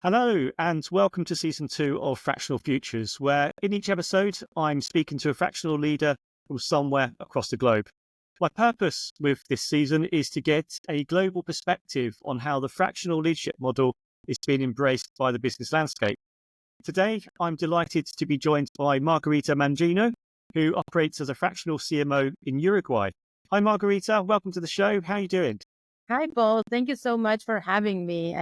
Hello, and welcome to season 2 of Fractional Futures, where in each episode, I'm speaking to a fractional leader from somewhere across the globe. My purpose with this season is to get a global perspective on how the fractional leadership model is being embraced by the business landscape. Today, I'm delighted to be joined by Margarita Mangino, who operates as a fractional CMO in Uruguay. Hi, Margarita. Welcome to the show. How are you doing? Hi, Paul. Thank you so much for having me.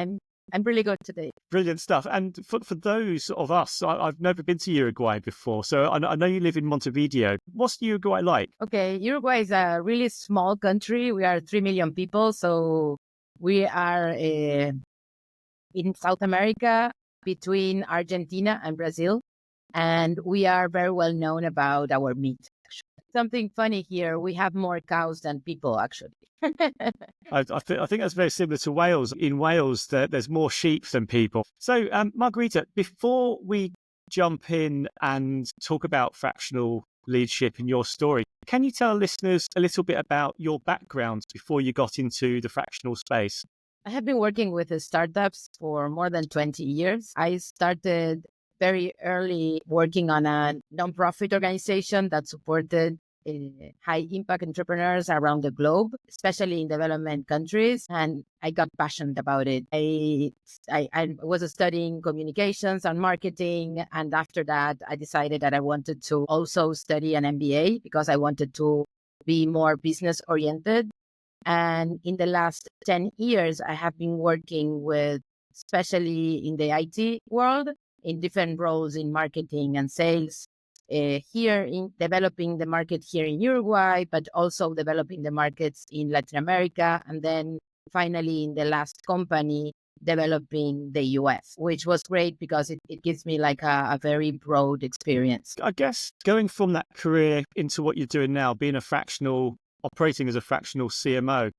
I'm really good today. Brilliant stuff. And for those of us, I've never been to Uruguay before, so I know you live in Montevideo. What's Uruguay like? Okay, Uruguay is a really small country. We are 3 million people, so we are in South America between Argentina and Brazil, and we are very well known about our meat. Something funny here, we have more cows than people, actually. I think that's very similar to Wales. In Wales, there's more sheep than people. So, Margarita, before we jump in and talk about fractional leadership and your story, can you tell listeners a little bit about your background before you got into the fractional space? I have been working with startups for more than 20 years. I started very early working on a nonprofit organization that supported high impact entrepreneurs around the globe, especially in development countries. And I got passionate about it. I was studying communications and marketing. And after that, I decided that I wanted to also study an MBA because I wanted to be more business oriented. And in the last 10 years, I have been working with, especially in the IT world, in different roles in marketing and sales, here in developing the market here in Uruguay, but also developing the markets in Latin America. And then finally, in the last company, developing the US, which was great because it gives me like a very broad experience. I guess going from that career into what you're doing now, being operating as a fractional CMO,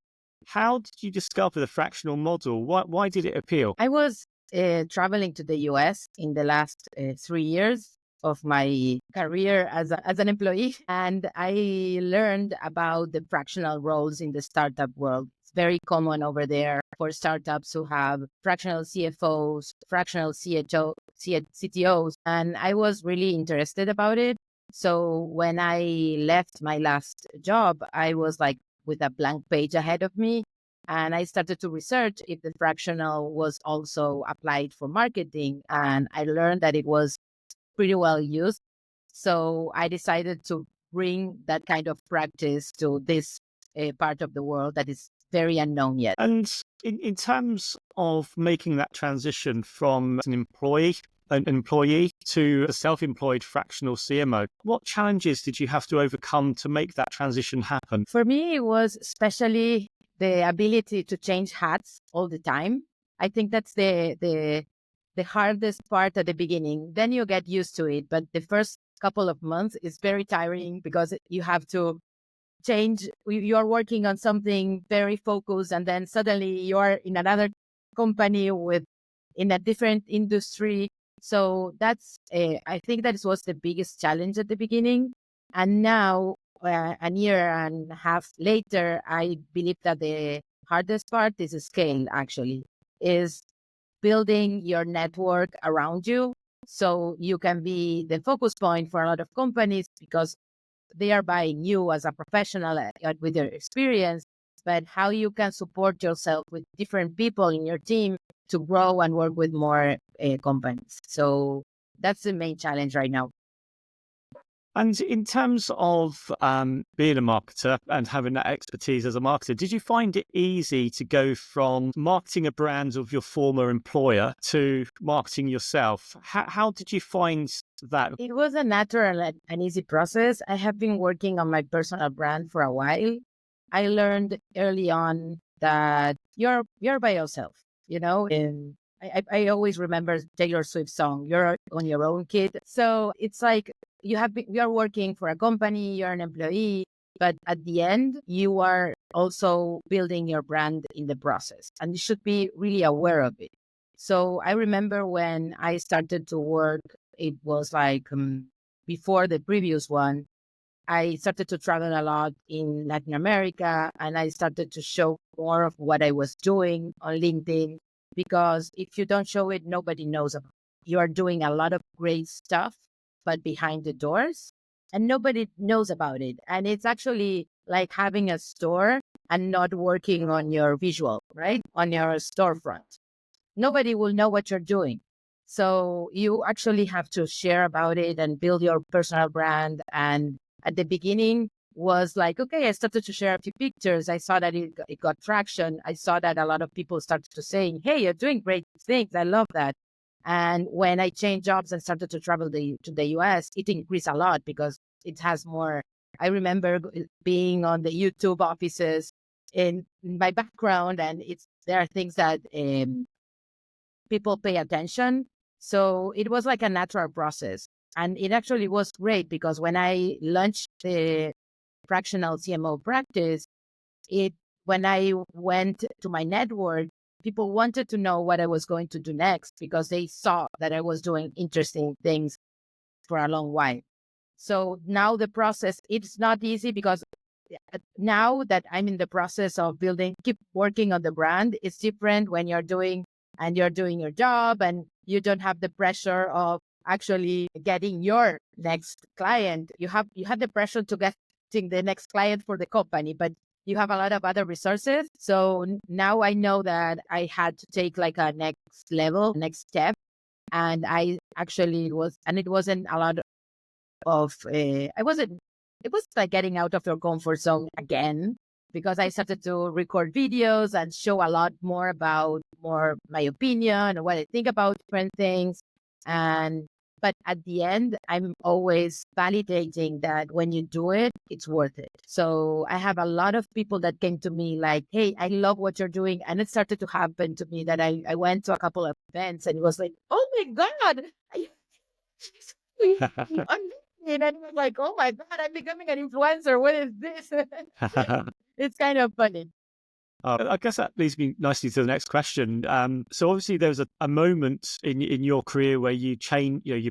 how did you discover the fractional model? Why did it appeal? I was traveling to the US in the last 3 years of my career as an employee, and I learned about the fractional roles in the startup world. It's very common over there for startups who have fractional CFOs, fractional CTOs, and I was really interested about it. So when I left my last job, I was like with a blank page ahead of me. And I started to research if the fractional was also applied for marketing. And I learned that it was pretty well used. So I decided to bring that kind of practice to this part of the world that is very unknown yet. And in terms of making that transition from an employee to a self-employed fractional CMO, what challenges did you have to overcome to make that transition happen? For me, it was especially the ability to change hats all the time. I think that's the hardest part at the beginning. Then you get used to it. But the first couple of months is very tiring because you have to change. You're working on something very focused, and then suddenly you're in another company in a different industry. So that's, I think that was the biggest challenge at the beginning. And now, a year and a half later, I believe that the hardest part is scale, actually, is building your network around you so you can be the focus point for a lot of companies because they are buying you as a professional with your experience, but how you can support yourself with different people in your team to grow and work with more companies. So that's the main challenge right now. And in terms of being a marketer and having that expertise as a marketer, did you find it easy to go from marketing a brand of your former employer to marketing yourself? How did you find that? It was a natural and easy process. I have been working on my personal brand for a while. I learned early on that you're by yourself, and I always remember Taylor Swift's song, "You're on your own, kid." So it's like you're working for a company, you're an employee, but at the end, you are also building your brand in the process, and you should be really aware of it. So I remember when I started to work, it was like before the previous one, I started to travel a lot in Latin America, and I started to show more of what I was doing on LinkedIn. because if you don't show it, nobody knows about it. You are doing a lot of great stuff, but behind the doors, and nobody knows about it. And it's actually like having a store and not working on your visual, right? On your storefront. Nobody will know what you're doing. So you actually have to share about it and build your personal brand. And at the beginning was like, okay, I started to share a few pictures. I saw that it got traction. I saw that a lot of people started to say, hey, you're doing great things. I love that. And when I changed jobs and started to travel to the US, it increased a lot because it has more. I remember being on the YouTube offices in my background, and there are things that people pay attention. So it was like a natural process. And it actually was great because when I launched the fractional CMO practice, when I went to my network, people wanted to know what I was going to do next because they saw that I was doing interesting things for a long while. So now the process, it's not easy because now that I'm in the process of keep working on the brand, it's different when you're doing your job and you don't have the pressure of actually getting your next client. You have the pressure to getting the next client for the company, but you have a lot of other resources. So now I know that I had to take like a next step. And it wasn't a lot it was like getting out of your comfort zone again, because I started to record videos and show a lot more about my opinion and what I think about different things. But at the end, I'm always validating that when you do it, it's worth it. So I have a lot of people that came to me like, hey, I love what you're doing. And it started to happen to me that I went to a couple of events and it was like, oh my God, and I was like, oh my God, I'm becoming an influencer. What is this? It's kind of funny. I guess that leads me nicely to the next question. So obviously there was a moment in your career where you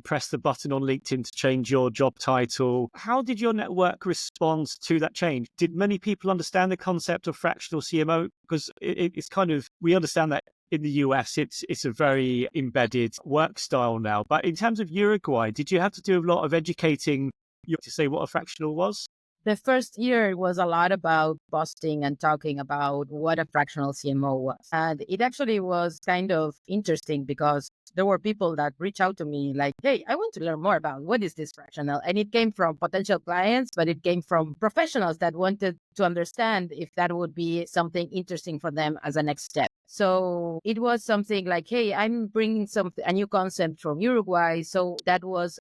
pressed the button on LinkedIn to change your job title. How did your network respond to that change? Did many people understand the concept of fractional CMO? Because it's kind of, we understand that in the US, it's a very embedded work style now. But in terms of Uruguay, did you have to do a lot of educating to say what a fractional was? The first year was a lot about posting and talking about what a fractional CMO was. And it actually was kind of interesting because there were people that reached out to me like, hey, I want to learn more about what is this fractional. And it came from potential clients, but it came from professionals that wanted to understand if that would be something interesting for them as a next step. So it was something like, hey, I'm bringing a new concept from Uruguay. So that was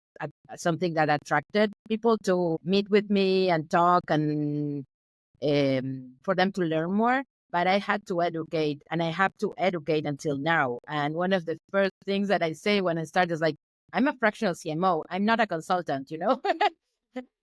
something that attracted people to meet with me and talk and for them to learn more. But I had to educate, and I have to educate until now. And one of the first things that I say when I start is like, I'm a fractional CMO. I'm not a consultant,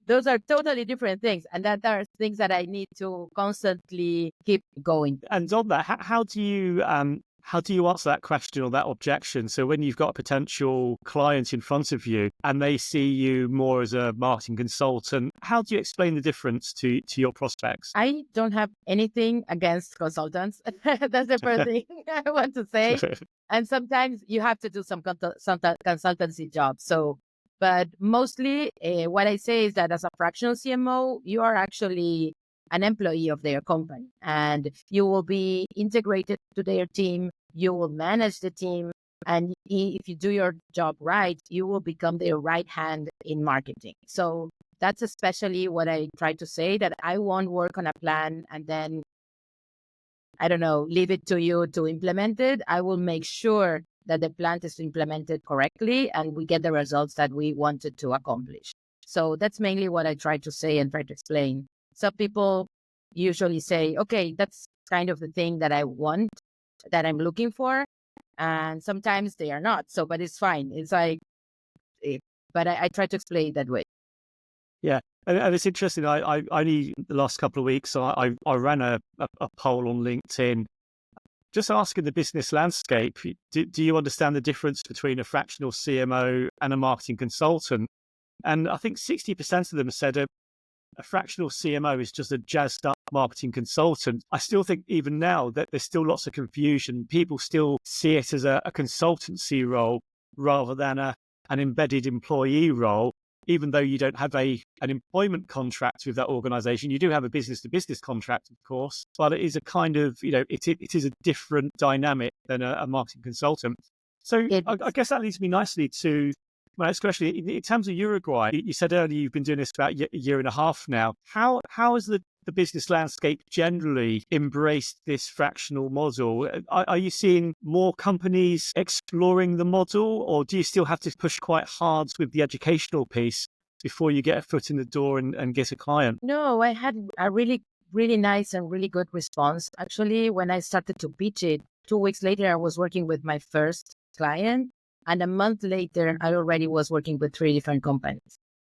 Those are totally different things. And that are things that I need to constantly keep going. And on that, how do you answer that question or that objection? So when you've got a potential client in front of you and they see you more as a marketing consultant, how do you explain the difference to your prospects? I don't have anything against consultants. That's the first thing I want to say. And sometimes you have to do some consultancy jobs. But mostly what I say is that as a fractional CMO, you are actually an employee of their company and you will be integrated to their team. You will manage the team. And if you do your job right, you will become their right hand in marketing. So that's especially what I try to say, that I won't work on a plan and then, I don't know, leave it to you to implement it. I will make sure that the plan is implemented correctly and we get the results that we wanted to accomplish. So that's mainly what I try to say and try to explain. Some people usually say, okay, that's kind of the thing that I want, that I'm looking for. And sometimes they are not. So, but it's fine. It's like, but I try to explain it that way. Yeah. And it's interesting. I only the last couple of weeks, I ran a poll on LinkedIn just asking the business landscape, do you understand the difference between a fractional CMO and a marketing consultant? And I think 60% of them said a fractional CMO is just a jazzed up marketing consultant. I still think even now that there's still lots of confusion. People still see it as a consultancy role rather than an embedded employee role. Even though you don't have an employment contract with that organization, you do have a business to business contract, of course, but it is a kind of, it is a different dynamic than a marketing consultant. So I guess that leads me nicely to my next question. In terms of Uruguay, you said earlier you've been doing this about a year and a half now. How has the business landscape generally embraced this fractional model? Are you seeing more companies exploring the model, or do you still have to push quite hard with the educational piece before you get a foot in the door and get a client? No, I had a really, really nice and really good response. Actually, when I started to pitch it, 2 weeks later, I was working with my first client. And a month later, I already was working with 3 different companies.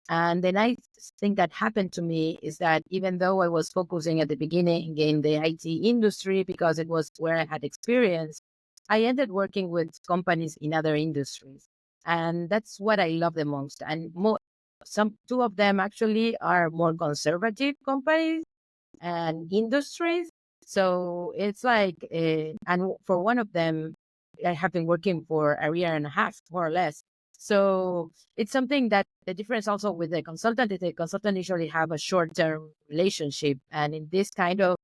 And the nice thing that happened to me is that even though I was focusing at the beginning in the IT industry because it was where I had experience, I ended working with companies in other industries. And that's what I love the most. And two of them actually are more conservative companies and industries. So it's like, and for one of them, I have been working for a year and a half, more or less. So it's something that the difference also with the consultant is the consultant usually have a short-term relationship. And in this kind of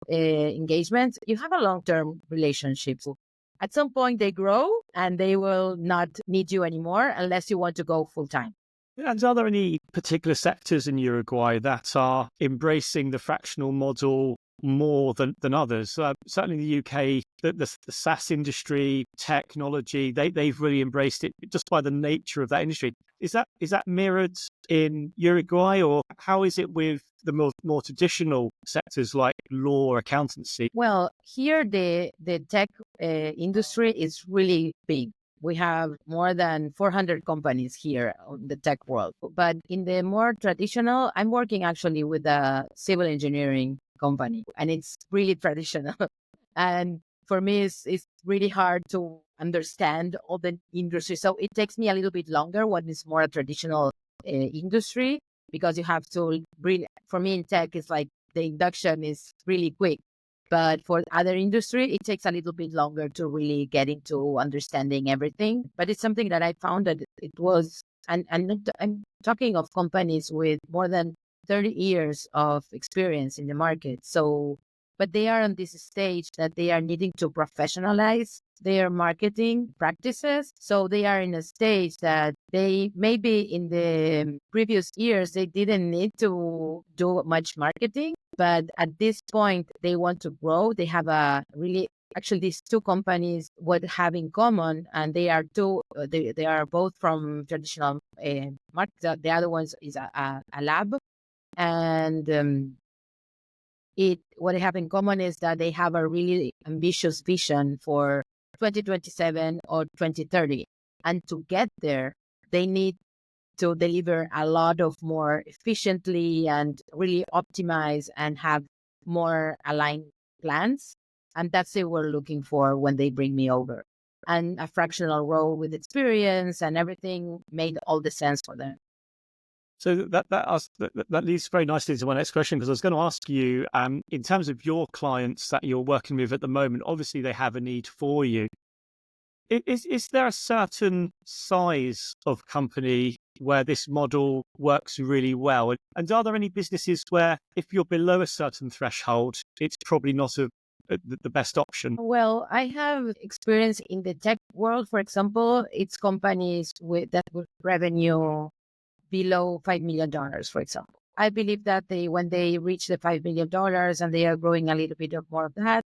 engagements, you have a long-term relationship. So at some point they grow and they will not need you anymore unless you want to go full-time. And are there any particular sectors in Uruguay that are embracing the fractional model more than others? Certainly in the UK, the SaaS industry, technology, they've really embraced it just by the nature of that industry. Is that mirrored in Uruguay, or how is it with the more traditional sectors like law or accountancy? Well, here the tech industry is really big. We have more than 400 companies here in the tech world. But in the more traditional, I'm working actually with a civil engineering company, and it's really traditional. And for me, it's really hard to understand all the industry. So it takes me a little bit longer when it's more a traditional industry, because you have to bring, for me in tech, it's like the induction is really quick. But for other industry, it takes a little bit longer to really get into understanding everything. But it's something that I found that it was, and I'm talking of companies with more than 30 years of experience in the market. So, but they are on this stage that they are needing to professionalize their marketing practices. So they are in a stage that they maybe in the previous years, they didn't need to do much marketing. But at this point, they want to grow. They have a really, actually, these two companies, what have in common, and they are they are both from traditional market. The other one is a lab. And what they have in common is that they have a really ambitious vision for 2027 or 2030. And to get there, they need to deliver a lot of more efficiently and really optimize and have more aligned plans. And that's what we're looking for when they bring me over. And a fractional role with experience and everything made all the sense for them. So that leads very nicely to my next question, because I was going to ask you, in terms of your clients that you're working with at the moment, obviously they have a need for you. Is there a certain size of company where this model works really well? And are there any businesses where if you're below a certain threshold, it's probably not the best option? Well, I have experience in the tech world, for example. It's companies with revenue below $5 million, for example. I believe that when they reach the $5 million and they are growing a little bit more of that,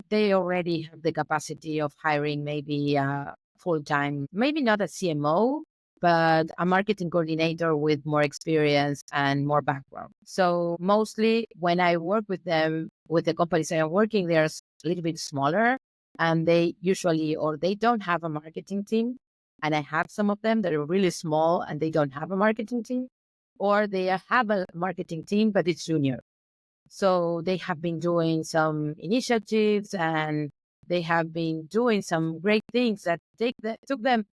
they already have the capacity of hiring maybe a full-time, maybe not a CMO, but a marketing coordinator with more experience and more background. So mostly when I work with them, with the companies I am working, they're a little bit smaller, and they usually, or they don't have a marketing team. And I have some of them that are really small and they don't have a marketing team, or they have a marketing team, but it's junior. So they have been doing some initiatives and they have been doing some great things that took them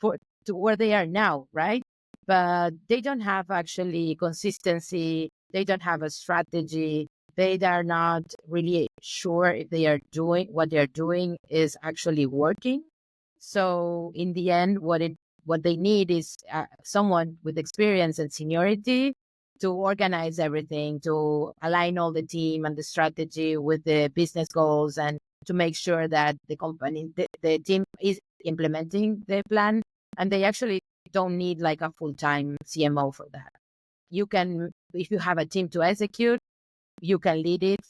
to where they are now, right? but they don't have actually consistency. They don't have a strategy. They are not really sure if they are doing what they're doing is actually working. So in the end, what they need is someone with experience and seniority to organize everything, to align all the team and the strategy with the business goals, and to make sure that the team is implementing the plan. And they actually don't need like a full-time CMO for that. You can, if you have a team to execute, you can lead it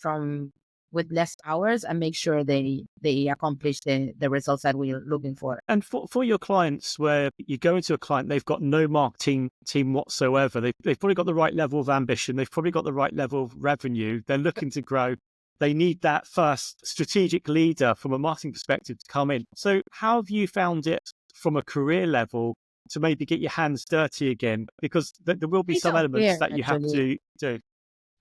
with less hours and make sure they accomplish the results that we're looking for. And for your clients, where you go into a client, they've got no marketing team whatsoever. They've probably got the right level of ambition. They've probably got the right level of revenue. They're looking to grow. They need that first strategic leader from a marketing perspective to come in. So how have you found it from a career level to maybe get your hands dirty again? Because there will be some elements that you have to do.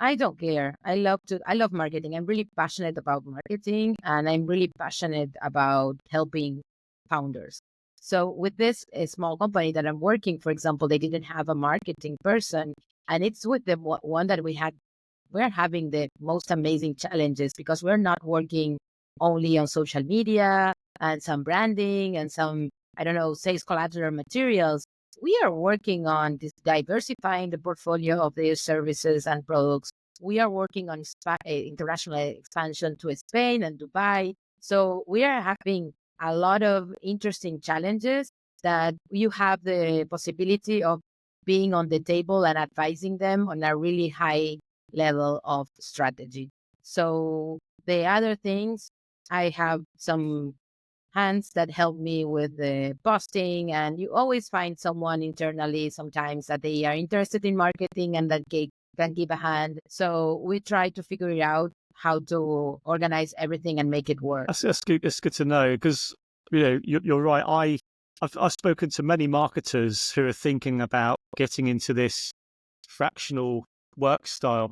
I don't care. I love marketing. I'm really passionate about marketing, and I'm really passionate about helping founders. So with this small company that I'm working, for example, they didn't have a marketing person, and it's with the one that we're having the most amazing challenges, because we're not working only on social media and some branding and some, I don't know, sales collateral materials. We are working on this diversifying the portfolio of their services and products. We are working on international expansion to Spain and Dubai. So we are having a lot of interesting challenges that you have the possibility of being on the table and advising them on a really high level of strategy. So the other things, I have some hands that help me with the posting, and you always find someone internally sometimes that they are interested in marketing and that can give a hand. So we try to figure out how to organize everything and make it work. That's good. It's good to know, because you're right. I've spoken to many marketers who are thinking about getting into this fractional work style,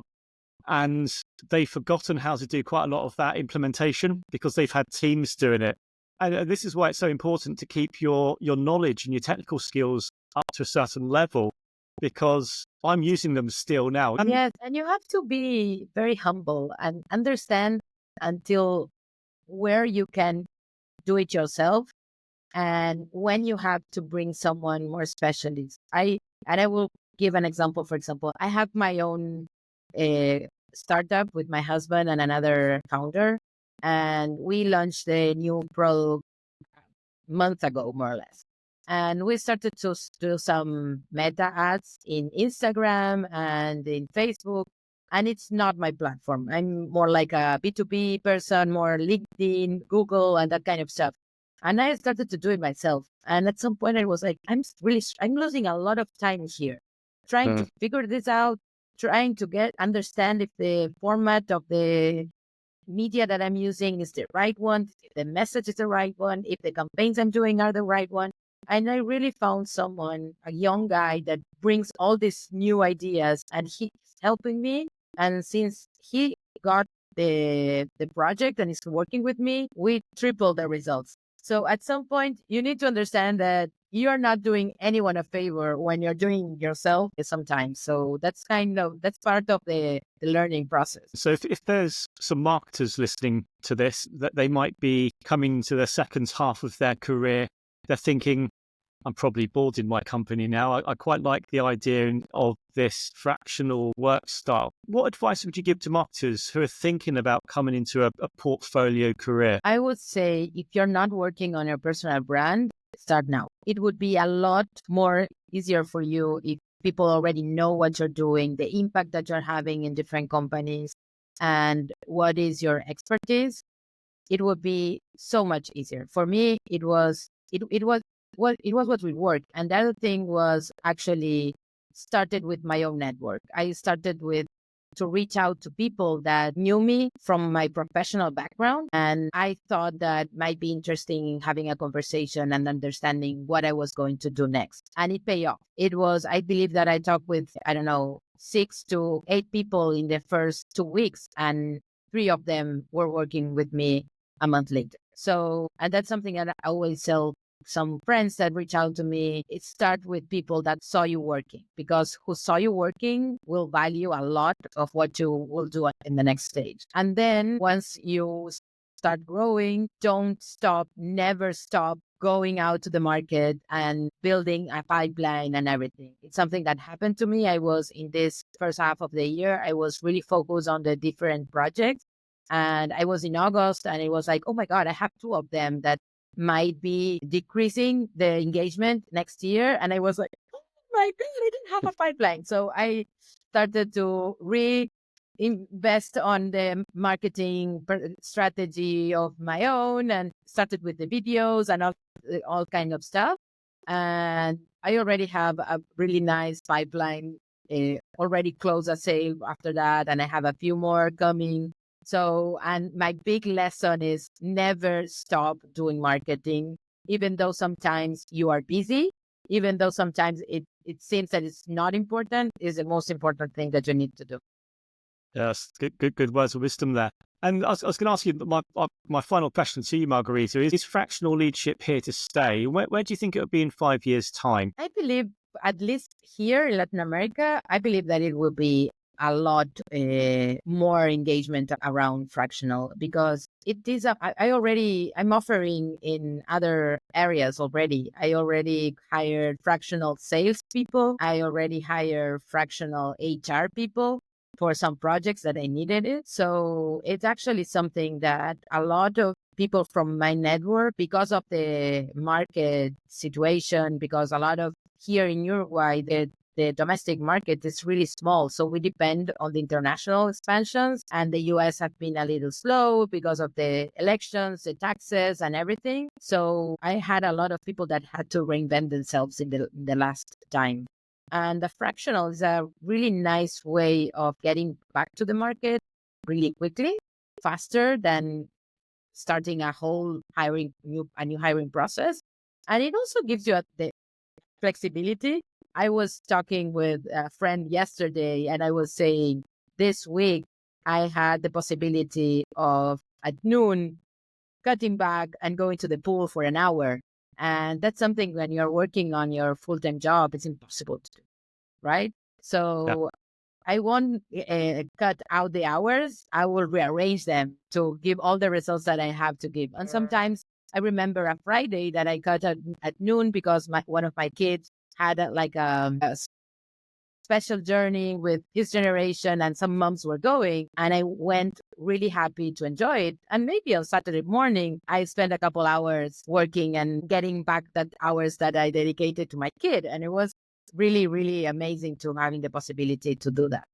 and they've forgotten how to do quite a lot of that implementation because they've had teams doing it. And this is why it's so important to keep your knowledge and your technical skills up to a certain level, because I'm using them still now. Yes, and you have to be very humble and understand until where you can do it yourself and when you have to bring someone more specialist. I will give an example. For example, I have my own startup with my husband and another founder, and we launched a new product a month ago, more or less. And we started to do some meta ads in Instagram and in Facebook. And it's not my platform. I'm more like a B2B person, more LinkedIn, Google, and that kind of stuff. And I started to do it myself. And at some point I was like, I'm losing a lot of time here, trying to figure this out, trying to understand if the format of the media that I'm using is the right one, if the message is the right one, if the campaigns I'm doing are the right one. And I really found someone, a young guy that brings all these new ideas, and he's helping me. And since he got the project and is working with me, we tripled the results. So at some point, you need to understand that you're not doing anyone a favor when you're doing yourself sometimes. So that's part of the learning process. So if there's some marketers listening to this, that they might be coming to the second half of their career, they're thinking, I'm probably bored in my company now. I quite like the idea of this fractional work style. What advice would you give to marketers who are thinking about coming into a portfolio career? I would say, if you're not working on your personal brand, start now. It would be a lot more easier for you if people already know what you're doing, the impact that you're having in different companies, and what is your expertise. It would be so much easier. For me, it was what would work. And the other thing was actually started with my own network. I started to reach out to people that knew me from my professional background. And I thought that might be interesting in having a conversation and understanding what I was going to do next. And it paid off. I believe that I talked with, 6 to 8 people in the first 2 weeks, and 3 of them were working with me a month later. So, and that's something that I always tell some friends that reach out to me, it starts with people that saw you working, because who saw you working will value a lot of what you will do in the next stage. And then once you start growing, don't stop, never stop going out to the market and building a pipeline and everything. It's something that happened to me. I was in this first half of the year, I was really focused on the different projects. And I was in August and it was like, oh my God, I have two of them that might be decreasing the engagement next year. And I was like, oh my God, I didn't have a pipeline. So I started to invest on the marketing strategy of my own and started with the videos and all kind of stuff. And I already have a really nice pipeline, already closed a sale after that. And I have a few more coming. So, and my big lesson is never stop doing marketing, even though sometimes you are busy, even though sometimes it seems that it's not important, is the most important thing that you need to do. Yes, good words of wisdom there. And I was going to ask you, my final question to you, Margarita, is fractional leadership here to stay? Where do you think it will be in 5 years' time? I believe, at least here in Latin America, I believe that it will be a lot more engagement around fractional, because it is I'm offering in other areas already. I already hired fractional sales people. I already hired fractional HR people for some projects that I needed it. So it's actually something that a lot of people from my network, because of the market situation, because a lot of here in Uruguay, the domestic market is really small. So we depend on the international expansions, and the US have been a little slow because of the elections, the taxes and everything. So I had a lot of people that had to reinvent themselves in the last time. And the fractional is a really nice way of getting back to the market really quickly, faster than starting a whole new hiring process. And it also gives you the flexibility. I was talking with a friend yesterday and I was saying this week I had the possibility of at noon cutting back and going to the pool for an hour. And that's something when you're working on your full-time job, it's impossible to do, right? So I won't cut out the hours. I will rearrange them to give all the results that I have to give. And sometimes I remember a Friday that I cut at noon because one of my kids had a special journey with his generation and some moms were going, and I went really happy to enjoy it. And maybe on Saturday morning, I spent a couple hours working and getting back that hours that I dedicated to my kid. And it was really, really amazing to having the possibility to do that.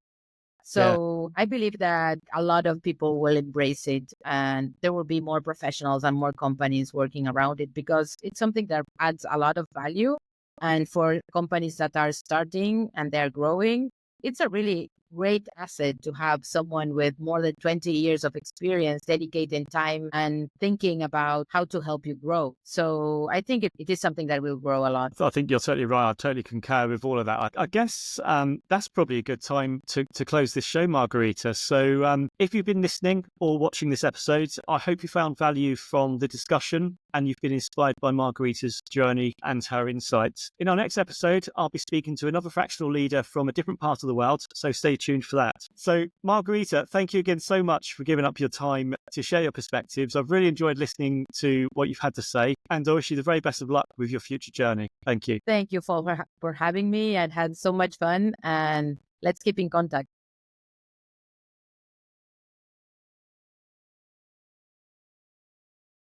So I believe that a lot of people will embrace it, and there will be more professionals and more companies working around it, because it's something that adds a lot of value. And for companies that are starting and they're growing, it's a really great asset to have someone with more than 20 years of experience dedicating time and thinking about how to help you grow. So I think it is something that will grow a lot. I think you're totally right. I totally concur with all of that. I guess that's probably a good time to close this show, Margarita. So if you've been listening or watching this episode, I hope you found value from the discussion and you've been inspired by Margarita's journey and her insights. In our next episode, I'll be speaking to another fractional leader from a different part of the world, so stay tuned for that. So Margarita, thank you again so much for giving up your time to share your perspectives. I've really enjoyed listening to what you've had to say, and I wish you the very best of luck with your future journey. Thank you. Thank you for having me. I had so much fun, and let's keep in contact.